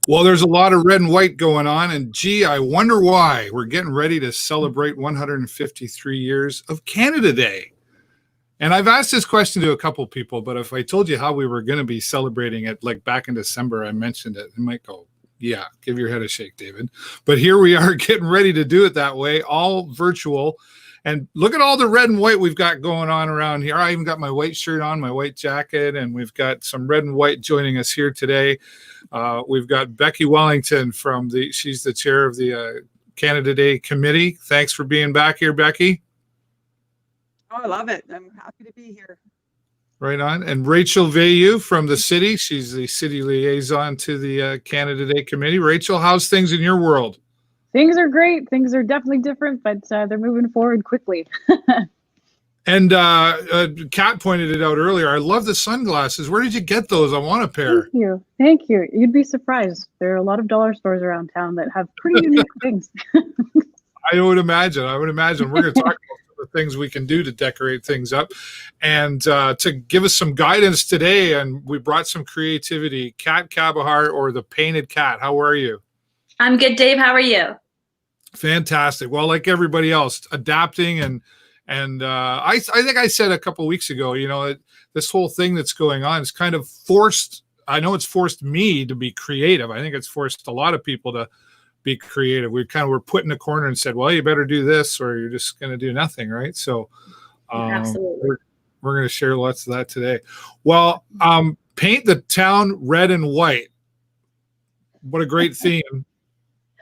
Well, there's a lot of red and white going on, and gee, I wonder why. We're getting ready to celebrate 153 years of Canada Day. And I've asked this question to a couple people, but if I told you how we were going to be celebrating it, like back in December, I mentioned it, you might go, yeah, give your head a shake, David. But here we are getting ready to do it that way, all virtual. And look at all the red and white we've got going on around here. I even got my white shirt on, my white jacket, and we've got some red and white joining us here today. We've got Becky Wellington she's the chair of the Canada Day Committee. Thanks for being back here, Becky. Oh, I love it. I'm happy to be here. Right on. And Rachel Veilleux from the city. She's the city liaison to the Canada Day Committee. Rachel, how's things in your world? Things are great. Things are definitely different, but they're moving forward quickly. And Cat pointed it out earlier. I love the sunglasses. Where did you get those? I want a pair. Thank you. Thank you. You'd be surprised. There are a lot of dollar stores around town that have pretty unique things. I would imagine. We're going to talk about the things we can do to decorate things up. And to give us some guidance today, and we brought some creativity, Cat Cabajar, or the Painted Cat. How are you? I'm good, Dave. How are you? Fantastic. Well, like everybody else, adapting and I think I said a couple of weeks ago, this whole thing that's going on is kind of forced. I know it's forced me to be creative. I think it's forced a lot of people to be creative. We were put in a corner and said, well, you better do this or you're just going to do nothing. Right. So Absolutely. We're going to share lots of that today. Well, paint the town red and white. What a great theme.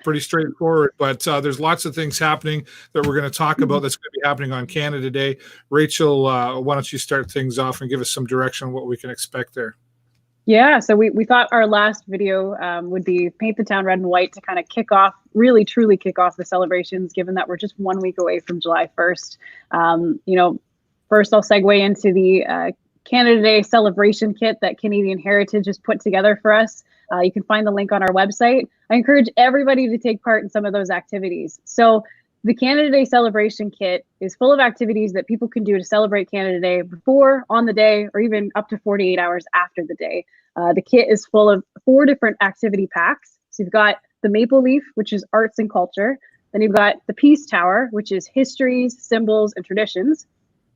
Pretty straightforward, but there's lots of things happening that we're going to talk about that's going to be happening on Canada Day. Rachel, why don't you start things off and give us some direction on what we can expect there? Yeah, so we thought our last video would be paint the town red and white to kind of really truly kick off the celebrations, given that we're just 1 week away from July 1st. First I'll segue into the Canada Day celebration kit that Canadian Heritage has put together for us. You can find the link on our website. I encourage everybody to take part in some of those activities. So the Canada Day celebration kit is full of activities that people can do to celebrate Canada Day before, on the day, or even up to 48 hours after the day. The kit is full of 4 different activity packs. So you've got the Maple Leaf, which is arts and culture. Then you've got the Peace Tower, which is histories, symbols, and traditions.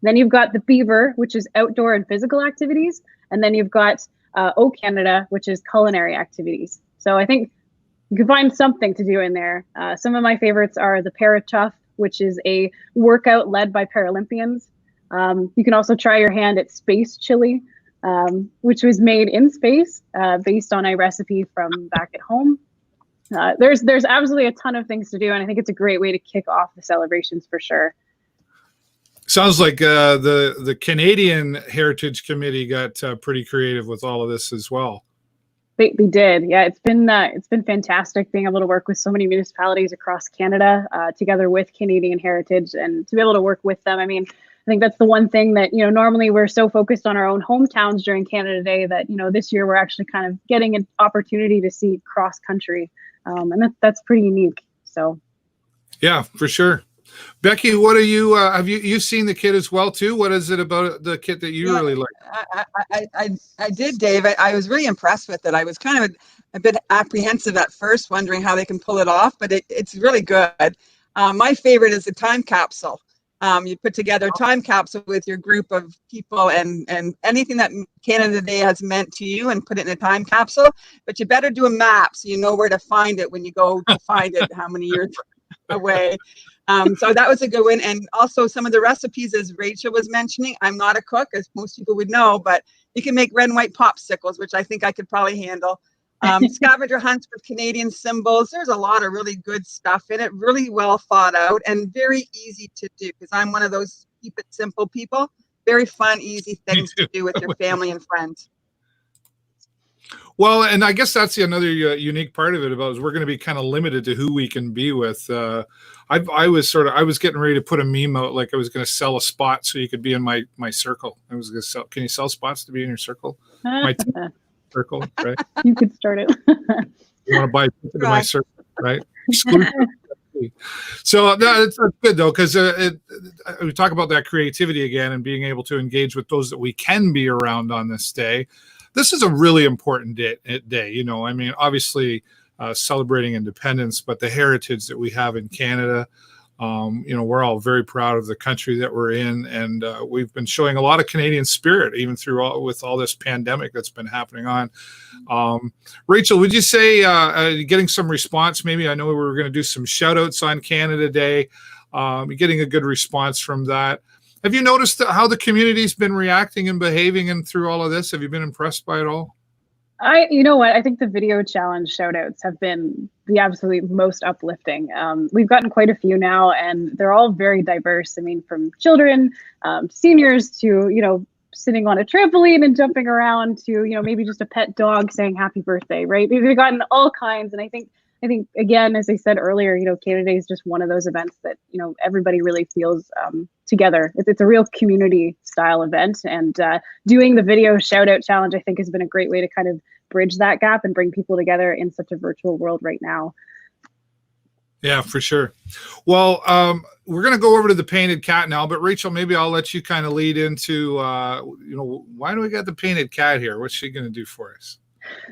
Then you've got the Beaver, which is outdoor and physical activities. And then you've got O Canada, which is culinary activities. So I think you can find something to do in there. Some of my favorites are the Paratuff, which is a workout led by Paralympians. You can also try your hand at space chili, which was made in space based on a recipe from back at home. There's absolutely a ton of things to do, and I think it's a great way to kick off the celebrations for sure. Sounds like the Canadian Heritage Committee got pretty creative with all of this as well. They did, yeah. It's been fantastic being able to work with so many municipalities across Canada, together with Canadian Heritage, and to be able to work with them. I mean, I think that's the one thing that normally we're so focused on our own hometowns during Canada Day that this year we're actually kind of getting an opportunity to see cross country, and that's pretty unique. So, yeah, for sure. Becky, what are you? Have you seen the kit as well too? What is it about the kit that you really like? I did, Dave. I was really impressed with it. I was kind of a bit apprehensive at first, wondering how they can pull it off, but it's really good. My favorite is the time capsule. You put together a time capsule with your group of people and anything that Canada Day has meant to you, and put it in a time capsule. But you better do a map so you know where to find it when you go to find it, how many years away. So that was a good one. And also some of the recipes, as Rachel was mentioning, I'm not a cook, as most people would know, but you can make red and white popsicles, which I think I could probably handle. Scavenger hunts with Canadian symbols. There's a lot of really good stuff in it, really well thought out and very easy to do, because I'm one of those keep it simple people. Very fun, easy things to do with your family and friends. Well, and I guess that's another unique part of it is we're going to be kind of limited to who we can be with. I was getting ready to put a meme out, like I was going to sell a spot so you could be in my circle. I was going to sell. Can you sell spots to be in your circle? My circle, right? You could start it. You want to buy into my circle, right? So it's good though, because we talk about that creativity again and being able to engage with those that we can be around on this day. this is a really important day. You know, I mean, obviously celebrating independence, but the heritage that we have in Canada. You know, we're all very proud of the country that we're in, and we've been showing a lot of Canadian spirit, even through with all this pandemic that's been happening on. Rachel, would you say getting some response? Maybe I know we were going to do some shout outs on Canada Day. Getting a good response from that. Have you noticed how the community's been reacting and behaving and through all of this? Have you been impressed by it all? You know what? I think the video challenge shout outs have been the absolutely most uplifting. We've gotten quite a few now, and they're all very diverse. I mean, from children, seniors to, you know, sitting on a trampoline and jumping around to, you know, maybe just a pet dog saying happy birthday, right? We've gotten all kinds. And I think again, as I said earlier, you know, Canada Day is just one of those events that, you know, everybody really feels together. It's a real community style event, and doing the video shout out challenge, I think, has been a great way to kind of bridge that gap and bring people together in such a virtual world right now. Yeah, for sure. Well, we're going to go over to the painted cat now, but Rachel, maybe I'll let you kind of lead into, you know, why do we got the painted cat here? What's she going to do for us?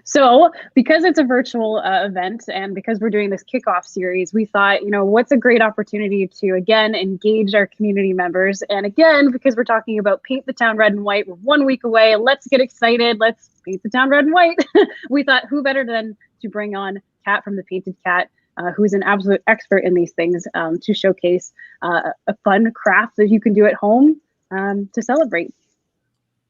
So because it's a virtual event, and because we're doing this kickoff series, we thought, you know, what's a great opportunity to, again, engage our community members. And again, because we're talking about Paint the Town Red and White, we're 1 week away. Let's get excited. Let's paint the town red and white. We thought, who better than to bring on Cat from the Painted Cat, who's an absolute expert in these things, to showcase a fun craft that you can do at home to celebrate.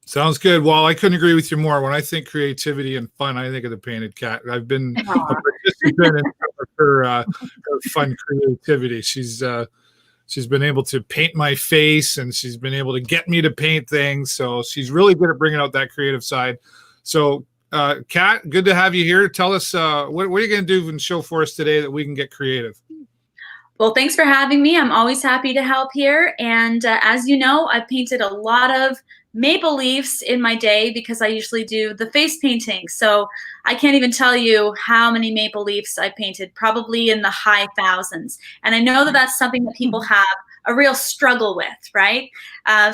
Sounds good. Well, I couldn't agree with you more. When I think creativity and fun, I think of the painted cat. I've been a participant in her fun creativity. She's been able to paint my face, and she's been able to get me to paint things. So she's really good at bringing out that creative side. So, Cat, good to have you here. Tell us what are you going to do and show for us today that we can get creative? Well, thanks for having me. I'm always happy to help here. And as you know, I've painted a lot of maple leaves in my day because I usually do the face painting. So I can't even tell you how many maple leaves I painted, probably in the high thousands. And I know that that's something that people have a real struggle with, right?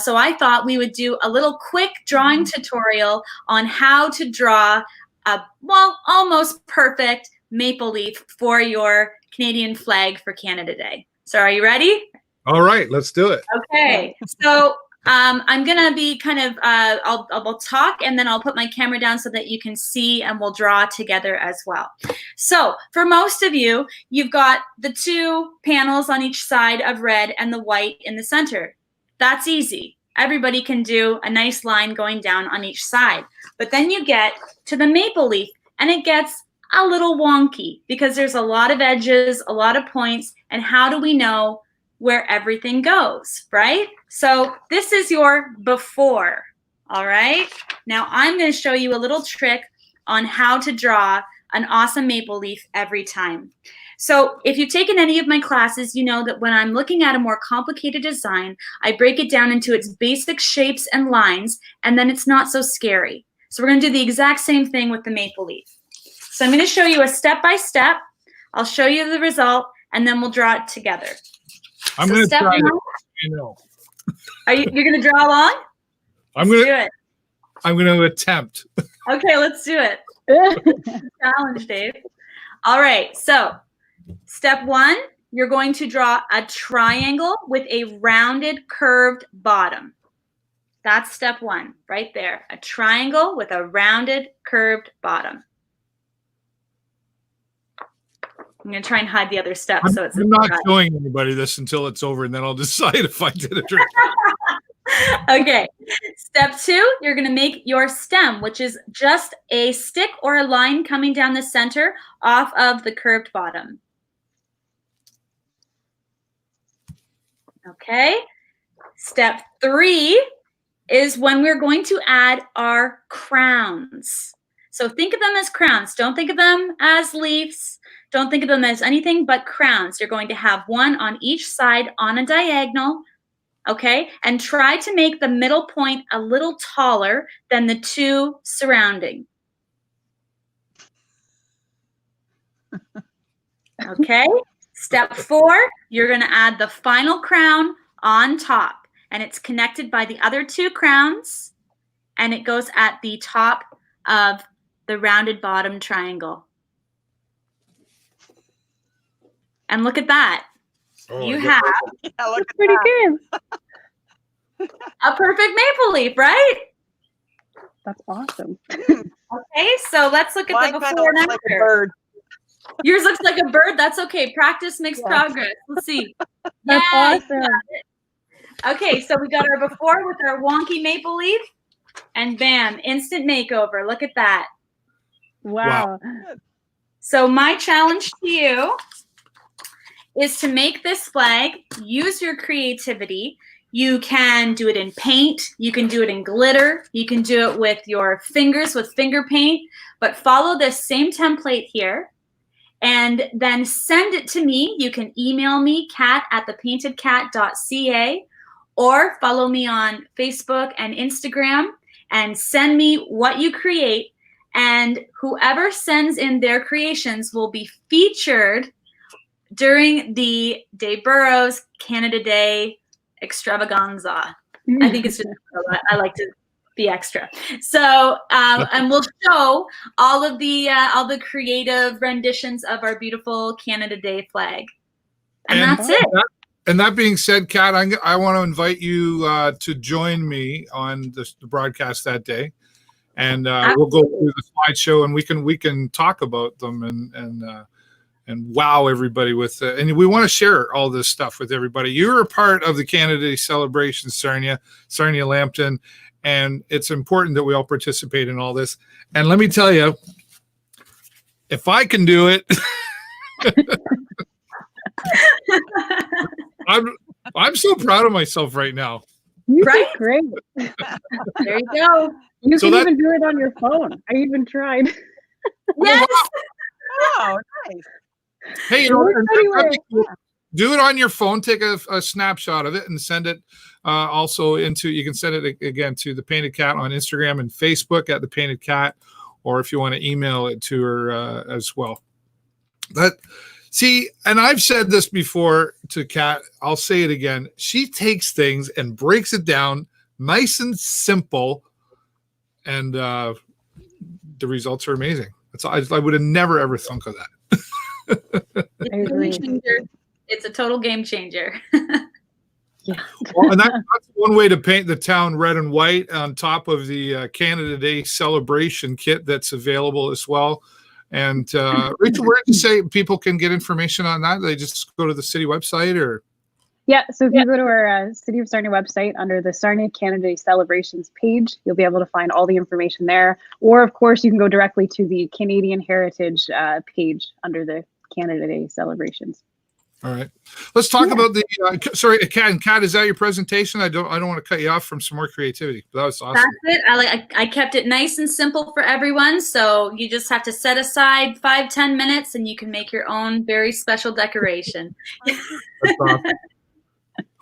So I thought we would do a little quick drawing tutorial on how to draw a, well, almost perfect maple leaf for your Canadian flag for Canada Day. So are you ready? All right, let's do it. Okay, so I'm gonna be kind of, I'll talk, and then I'll put my camera down so that you can see, and we'll draw together as well. So for most of you, you've got the two panels on each side of red and the white in the center. That's easy. Everybody can do a nice line going down on each side. But then you get to the maple leaf, and it gets a little wonky because there's a lot of edges, a lot of points, and how do we know where everything goes, right? So this is your before, all right? Now I'm going to show you a little trick on how to draw an awesome maple leaf every time. So if you've taken any of my classes, you know that when I'm looking at a more complicated design, I break it down into its basic shapes and lines, and then it's not so scary. So we're going to do the exact same thing with the maple leaf. So I'm going to show you a step-by-step. I'll show you the result, and then we'll draw it together. I'm going to try it. You know. You're going to draw along? I'm going do it. I'm going to attempt. Okay, let's do it. Challenge, Dave. All right, so step one, you're going to draw a triangle with a rounded, curved bottom. That's step one, right there. A triangle with a rounded, curved bottom. I'm going to try and hide the other steps. I'm not showing anybody this until it's over, and then I'll decide if I did it right. Okay. Step two, you're going to make your stem, which is just a stick or a line coming down the center off of the curved bottom. Okay. Step three is when we're going to add our crowns. So think of them as crowns. Don't think of them as leaves. Don't think of them as anything but crowns. You're going to have one on each side on a diagonal, okay? And try to make the middle point a little taller than the two surrounding. Okay? Step four, you're going to add the final crown on top, and it's connected by the other two crowns, and it goes at the top of the rounded bottom triangle. And look at that. Oh, You I have Yeah, look at Pretty that. good. a perfect maple leaf, right? That's awesome. Okay, so let's look at Mine the kind of before and looks like a after. bird. Yours looks like a bird. That's okay. Practice makes Yes. progress. Let's see. That's Yeah, you awesome. got it. Okay, so we got our before with our wonky maple leaf, and bam, instant makeover. Look at that. Wow. So my challenge to you is to make this flag. Use your creativity. You can do it in paint. You can do it in glitter. You can do it with your fingers with finger paint. But follow this same template here and then send it to me. You can email me, cat@thepaintedcat.ca, or follow me on Facebook and Instagram and send me what you create. And whoever sends in their creations will be featured during the Dave Burrows Canada Day extravaganza. I think it's just, I like to be extra. So, and we'll show all the creative renditions of our beautiful Canada Day flag. And that's it. And that being said, Kat, I want to invite you to join me on the broadcast that day, and we'll go through the slideshow, and we can talk about them and wow everybody with and we want to share all this stuff with everybody. You're a part of the Canada Day celebration, Sarnia Lambton, and it's important that we all participate in all this. And let me tell you, if I can do it, I'm so proud of myself right now. You Right? did great. There you go. You So can that- even do it on your phone. I even tried. Yes. Oh, nice. Hey, It works anyway. do it on your phone. Take a snapshot of it and send it also into. You can send it again to the Painted Cat on Instagram and Facebook at the Painted Cat, or if you want to email it to her as well. But see, and I've said this before to Kat. I'll say it again. She takes things and breaks it down nice and simple, and the results are amazing. I would have never ever thunk of that. I agree. It's a total game changer. Yeah. Well, and that's one way to paint the town red and white on top of the Canada Day celebration kit that's available as well. And Rachel, where did you say people can get information on that? They just go to the city website, or? Yeah, so if you go to our City of Sarnia website under the Sarnia Canada Day Celebrations page, you'll be able to find all the information there. Or, of course, you can go directly to the Canadian Heritage page under the Canada Day Celebrations. All right, let's talk about the. Sorry, Kat, is that your presentation? I don't want to cut you off from some more creativity. That was awesome. That's it. I kept it nice and simple for everyone. So you just have to set aside 5-10 minutes, and you can make your own very special decoration. That's awesome.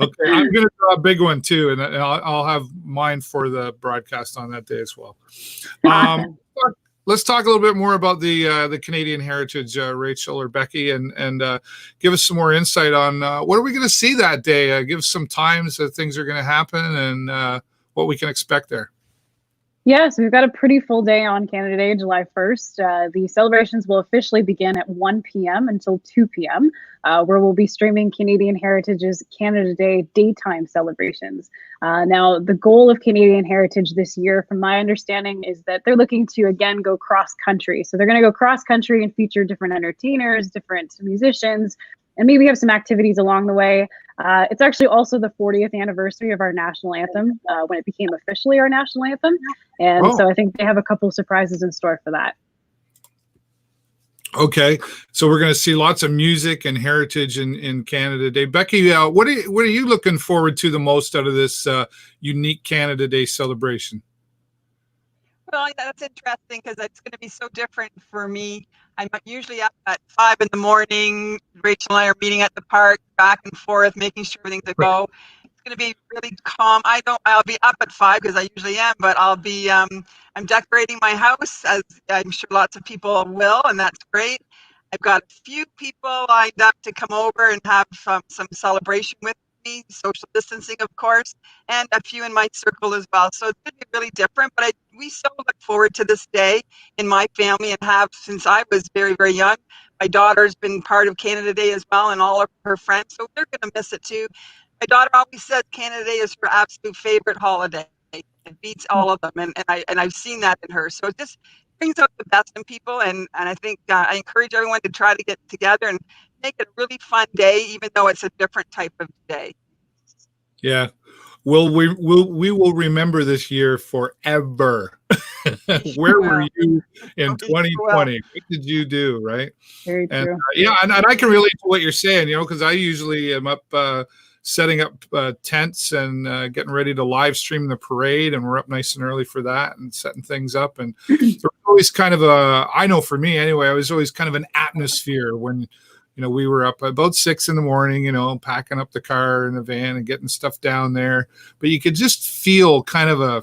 Okay, I'm going to draw a big one too, and I'll have mine for the broadcast on that day as well. Awesome. Let's talk a little bit more about the Canadian Heritage, Rachel or Becky, and give us some more insight on what are we going to see that day. Give us some times that things are going to happen and what we can expect there. Yeah, so we've got a pretty full day on Canada Day, July 1st. The celebrations will officially begin at 1 p.m. until 2 p.m., where we'll be streaming Canadian Heritage's Canada Day daytime celebrations. Now, the goal of Canadian Heritage this year, from my understanding, is that they're looking to, again, go cross-country. So they're going to go cross-country and feature different entertainers, different musicians, and maybe have some activities along the way. It's actually also the 40th anniversary of our national anthem, when it became officially our national anthem. And so I think they have a couple surprises in store for that. Okay, so we're going to see lots of music and heritage in Canada Day. Becky, what are you looking forward to the most out of this unique Canada Day celebration? Well, that's interesting because it's going to be so different for me. I'm usually up at 5 in the morning. Rachel and I are meeting at the park, back and forth, making sure everything's a go. It's going to be really calm. I'll be up at 5 because I usually am, but I'll be, I'm decorating my house, as I'm sure lots of people will, and that's great. I've got a few people lined up to come over and have some celebration with me, social distancing, of course, and a few in my circle as well. So it's going to be really different, but we so look forward to this day in my family and have since I was very, very young. My daughter's been part of Canada Day as well, and all of her friends, so they're going to miss it too. My daughter always says Canada Day is her absolute favorite holiday. It beats all of them, and I've seen that in her. So it just brings out the best in people, and I think I encourage everyone to try to get together and make it a really fun day, even though it's a different type of day. Yeah. Well, we will remember this year forever. Where were you in 2020? What did you do, right? Very true. And I can relate to what you're saying, because I usually am up setting up tents and getting ready to live stream the parade, and we're up nice and early for that and setting things up. And there's always kind of I know for me anyway, I was always kind of an atmosphere when we were up about 6 a.m, packing up the car and the van and getting stuff down there. But you could just feel kind of a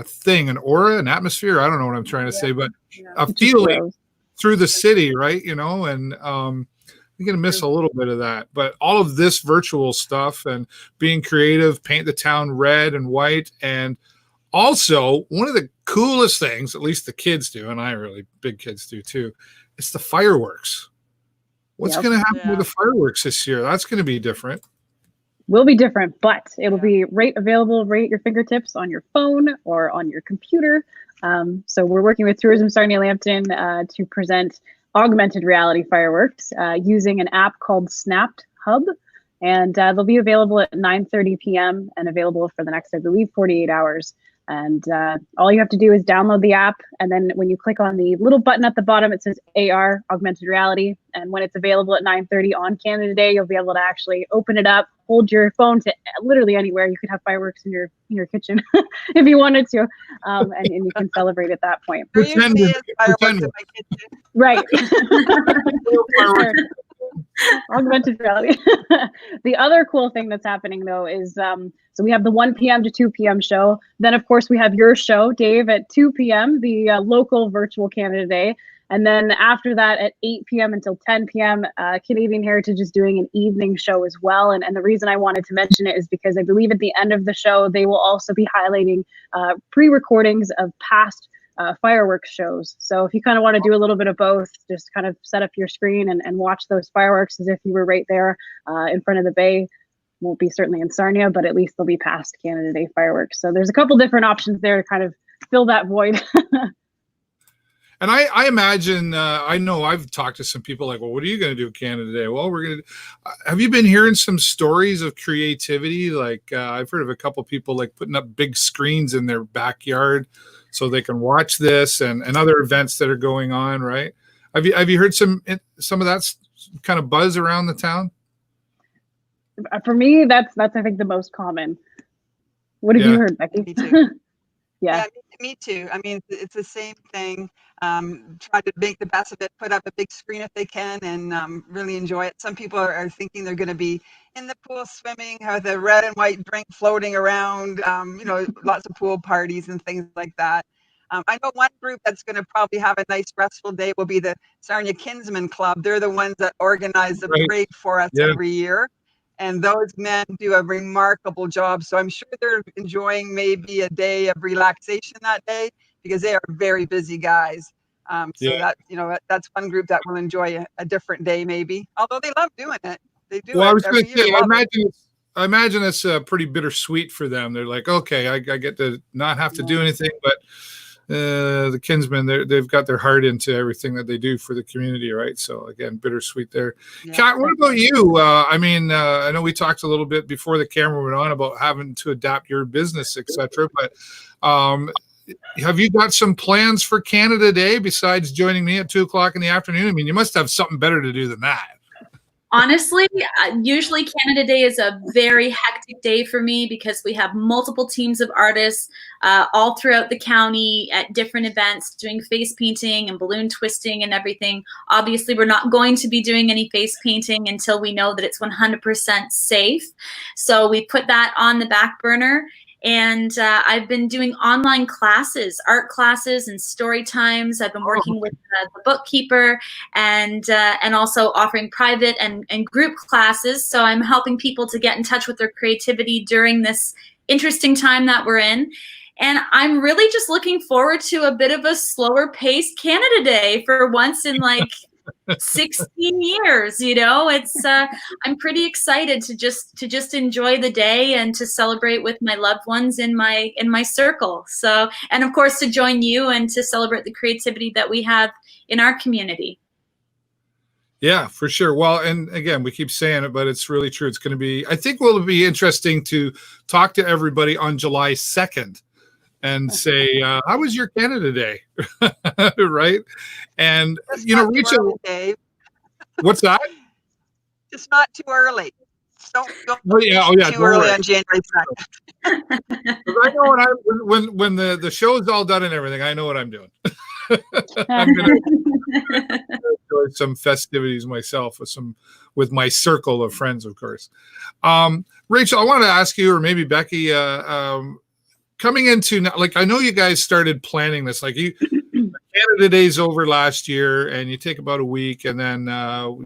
thing, an aura, an atmosphere. I don't know what I'm trying to say, but a feeling through the city, right? And you're going to miss a little bit of that. But all of this virtual stuff and being creative, paint the town red and white. And also, one of the coolest things, at least the kids do, and big kids do too, it's the fireworks. What's going to happen with the fireworks this year? That's going to be different. Will be different, but it'll be available right at your fingertips on your phone or on your computer. So we're working with Tourism Sarnia Lambton to present augmented reality fireworks using an app called Snapped Hub. And they'll be available at 9:30 p.m. and available for the next, I believe, 48 hours. And all you have to do is download the app. And then when you click on the little button at the bottom, it says AR, augmented reality. And when it's available at 9:30 on Canada Day, you'll be able to actually open it up, hold your phone to literally anywhere. You could have fireworks in your kitchen if you wanted to. And you can celebrate at that point. Pretend. Right. Augmented reality. The other cool thing that's happening though is so we have the 1 p.m. to 2 p.m. show. Then of course we have your show, Dave, at 2 p.m., the local virtual Canada Day. And then after that at 8 p.m. until 10 p.m., Canadian Heritage is doing an evening show as well. And the reason I wanted to mention it is because I believe at the end of the show, they will also be highlighting pre-recordings of past fireworks shows. So if you kind of want to do a little bit of both, just kind of set up your screen and watch those fireworks as if you were right there in front of the bay. Won't be certainly in Sarnia, but at least they'll be past Canada Day fireworks. So there's a couple different options there to kind of fill that void. And I imagine, I know I've talked to some people like, well, what are you going to do Canada Day? Well, we're going to, have you been hearing some stories of creativity? Like I've heard of a couple people like putting up big screens in their backyard so they can watch this and other events that are going on, right? Have you heard some of that kind of buzz around the town? For me, that's I think the most common. What have you heard, Becky? Me too. Yeah, me too. I mean, it's the same thing. Try to make the best of it, put up a big screen if they can, and really enjoy it. Some people are thinking they're going to be in the pool swimming, have the red and white drink floating around, lots of pool parties and things like that. I know one group that's going to probably have a nice restful day will be the Sarnia Kinsmen Club. They're the ones that organize the parade for us every year. And those men do a remarkable job. So I'm sure they're enjoying maybe a day of relaxation that day because they are very busy guys. That's one group that will enjoy a different day maybe. Although they love doing it. They do. Well, I was going to say, I imagine it's pretty bittersweet for them. They're like, okay, I get to not have to do anything, but the Kinsmen, they've got their heart into everything that they do for the community, right? So again, bittersweet there. Yeah. Cat, what about you? I know we talked a little bit before the camera went on about having to adapt your business, etc. But have you got some plans for Canada Day besides joining me at 2:00 in the afternoon? I mean, you must have something better to do than that. Honestly, usually Canada Day is a very hectic day for me because we have multiple teams of artists all throughout the county at different events doing face painting and balloon twisting and everything. Obviously, we're not going to be doing any face painting until we know that it's 100% safe. So we put that on the back burner. And I've been doing online classes, art classes and story times. I've been working with the bookkeeper and also offering private and group classes. So I'm helping people to get in touch with their creativity during this interesting time that we're in. And I'm really just looking forward to a bit of a slower paced Canada Day for once in like 16 years. You know, it's I'm pretty excited to just enjoy the day and to celebrate with my loved ones in my circle. So, and of course to join you and to celebrate the creativity that we have in our community. Yeah, for sure. Well, and again, we keep saying it, but it's really true. It's going to be, I think will be interesting to talk to everybody on July 2nd and say, how was your Canada Day? Right? And, Just you know, not too Rachel, early, Dave. what's that? Just not too early. Don't go Oh, yeah, too don't early worry. on January 2nd. 'Cause I know when the show's all done and everything, I know what I'm doing. I'm going to enjoy some festivities myself with my circle of friends, of course. Rachel, I wanted to ask you, or maybe Becky, coming into now, like I know you guys started planning this, like Canada Day's over last year, and you take about a week, and then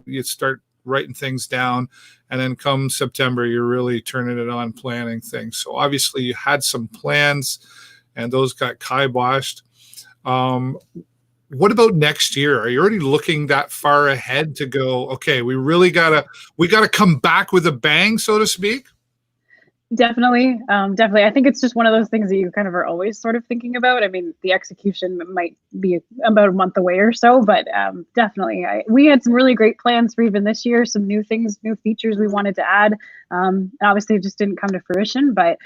you start writing things down, and then come September, you're really turning it on, planning things. So obviously you had some plans, and those got kiboshed. What about next year? Are you already looking that far ahead to go, okay, we gotta come back with a bang, so to speak? Definitely. Definitely. I think it's just one of those things that you kind of are always sort of thinking about. I mean, the execution might be about a month away or so, but definitely. We had some really great plans for even this year, some new things, new features we wanted to add. And obviously it just didn't come to fruition, but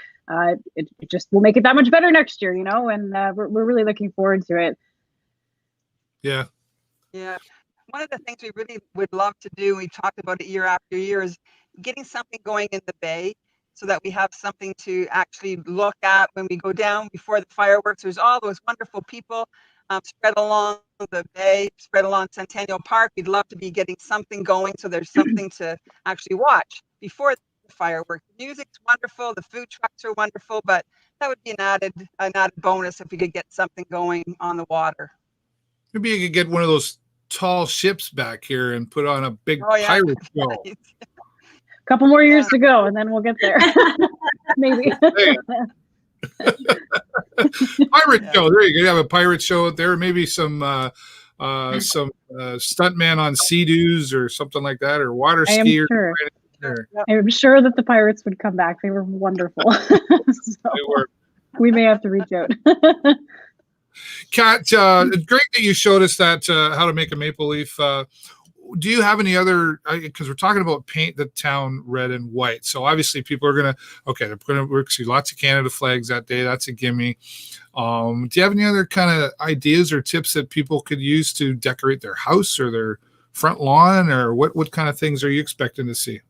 it just will make it that much better next year, you know, and we're really looking forward to it. Yeah. Yeah. One of the things we really would love to do, we've talked about it year after year, is getting something going in the bay so that we have something to actually look at when we go down before the fireworks. There's all those wonderful people spread along the bay, spread along Centennial Park. We'd love to be getting something going so there's something to actually watch before the fireworks. The music's wonderful, the food trucks are wonderful, but that would be an added bonus if we could get something going on the water. Maybe you could get one of those tall ships back here and put on a big pirate show. Right. Couple more years to go, and then we'll get there. Maybe. Pirate show. There you go. You have a pirate show out there. Maybe some stuntman on Sea-Doos or something like that, or water skier. I'm sure that the pirates would come back. They were wonderful. So they were. We may have to reach out. Cat, it's great that you showed us that how to make a maple leaf. Do you have any other, because we're talking about paint the town red and white. So obviously people are they're going to see lots of Canada flags that day. That's a gimme. Do you have any other kind of ideas or tips that people could use to decorate their house or their front lawn, or what kind of things are you expecting to see?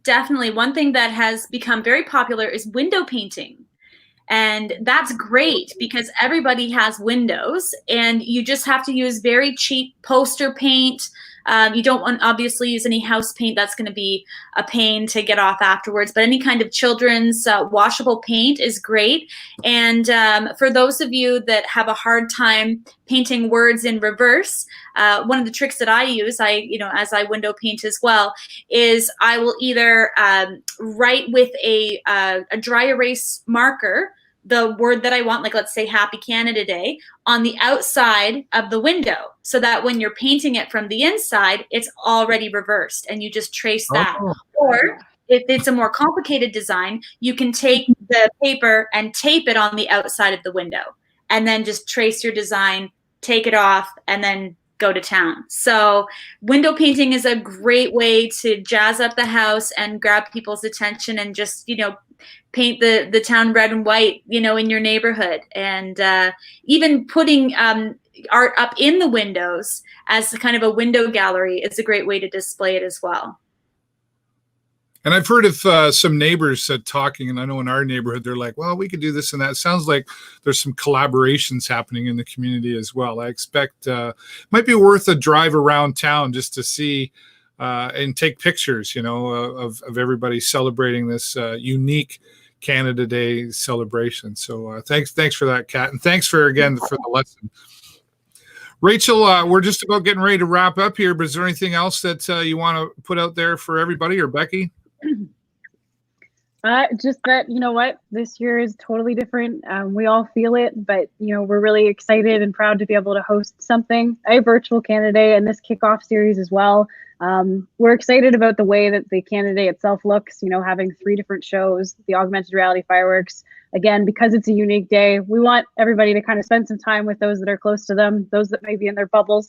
Definitely. One thing that has become very popular is window painting. And that's great because everybody has windows, and you just have to use very cheap poster paint. You don't want obviously use any house paint. That's going to be a pain to get off afterwards. But any kind of children's washable paint is great. And for those of you that have a hard time painting words in reverse, one of the tricks that I use, as I window paint as well, is I will either write with a dry erase marker the word that I want, like let's say Happy Canada Day, on the outside of the window, so that when you're painting it from the inside, it's already reversed and you just trace that. Oh. Or if it's a more complicated design, you can take the paper and tape it on the outside of the window and then just trace your design, take it off, and then go to town. So window painting is a great way to jazz up the house and grab people's attention and just, paint the town red and white, in your neighborhood. And even putting art up in the windows as kind of a window gallery is a great way to display it as well. And I've heard of some neighbors talking, and I know in our neighborhood, they're like, well, we could do this and that. It sounds like there's some collaborations happening in the community as well. I expect it might be worth a drive around town just to see and take pictures, of everybody celebrating this unique Canada Day celebration. So thanks for that, Kat, and thanks for the lesson. Rachel, we're just about getting ready to wrap up here, but is there anything else that you want to put out there for everybody, or Becky? Just that, you know what, this year is totally different. We all feel it, but, you know, we're really excited and proud to be able to host something, a virtual Canada Day, and this kickoff series as well. We're excited about the way that the Canada Day itself looks, you know, having 3 different shows, the augmented reality fireworks. Again, because it's a unique day, we want everybody to kind of spend some time with those that are close to them, those that may be in their bubbles,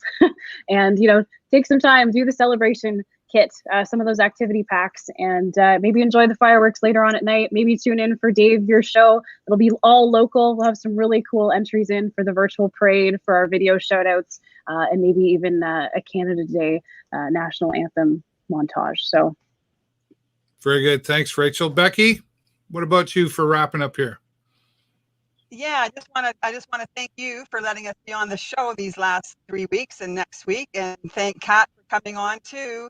and, you know, take some time, do the celebration kit, some of those activity packs, and maybe enjoy the fireworks later on at night. Maybe tune in for Dave, your show. It'll be all local. We'll have some really cool entries in for the virtual parade, for our video shout outs, and maybe even a Canada Day national anthem montage. So very good. Thanks, Rachel. Becky, what about you for wrapping up here? Yeah, I just want to thank you for letting us be on the show these last 3 weeks and next week, and thank Kat for coming on too.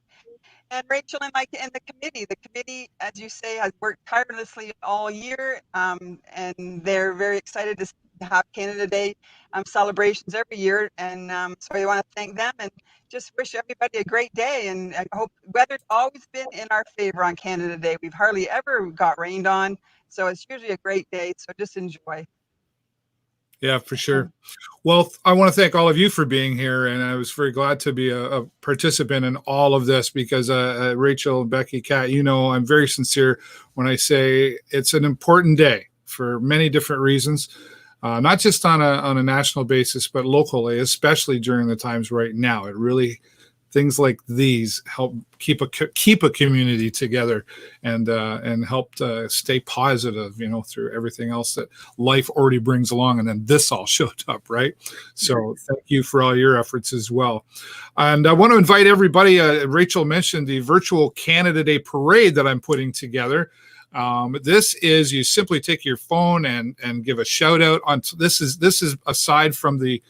And Rachel and Mike and the committee. The committee, as you say, has worked tirelessly all year, and they're very excited to have Canada Day celebrations every year. And so I want to thank them and just wish everybody a great day. And I hope weather's always been in our favor on Canada Day. We've hardly ever got rained on, so it's usually a great day. So just enjoy. Yeah, for sure. Well, I want to thank all of you for being here, and I was very glad to be a participant in all of this because Rachel, Becky, Kat, you know, I'm very sincere when I say it's an important day for many different reasons, not just on a national basis, but locally, especially during the times right now. It really, things like these help keep a community together and help stay positive, you know, through everything else that life already brings along. And then this all showed up, right? So thank you for all your efforts as well. And I want to invite everybody, Rachel mentioned the virtual Canada Day parade that I'm putting together. This is, you simply take your phone and give a shout out on, this is aside from the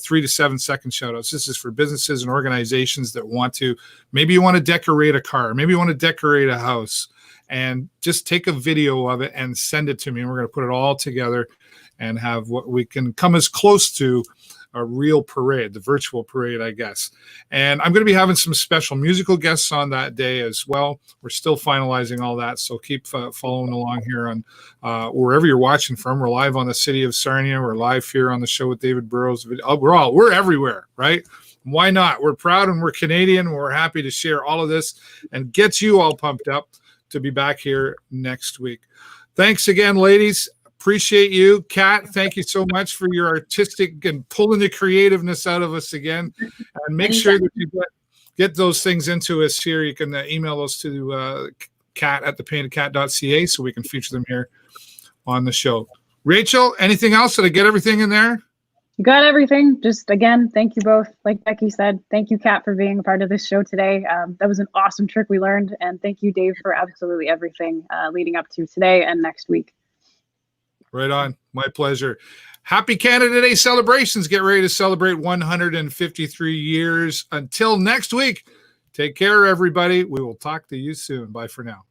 3 to 7 second shout outs. This is for businesses and organizations that want to, maybe you want to decorate a car, maybe you want to decorate a house, and just take a video of it and send it to me. And we're going to put it all together and have what we can come as close to a real parade, the virtual parade, I guess. And I'm going to be having some special musical guests on that day as well. We're still finalizing all that, so keep following along here on wherever you're watching from. We're live on the City of Sarnia. We're live here on the show with David Burrows. We're everywhere, right? Why not? We're proud and we're Canadian. And we're happy to share all of this and get you all pumped up to be back here next week. Thanks again, ladies. Appreciate you. Kat, thank you so much for your artistic and pulling the creativeness out of us again. And make sure that you get those things into us here. You can email those to Kat at thepaintedcat.ca so we can feature them here on the show. Rachel, anything else? Did I get everything in there? You got everything. Just again, thank you both. Like Becky said, thank you, Kat, for being a part of this show today. That was an awesome trick we learned. And thank you, Dave, for absolutely everything leading up to today and next week. Right on. My pleasure. Happy Canada Day celebrations. Get ready to celebrate 153 years. Until next week, take care, everybody. We will talk to you soon. Bye for now.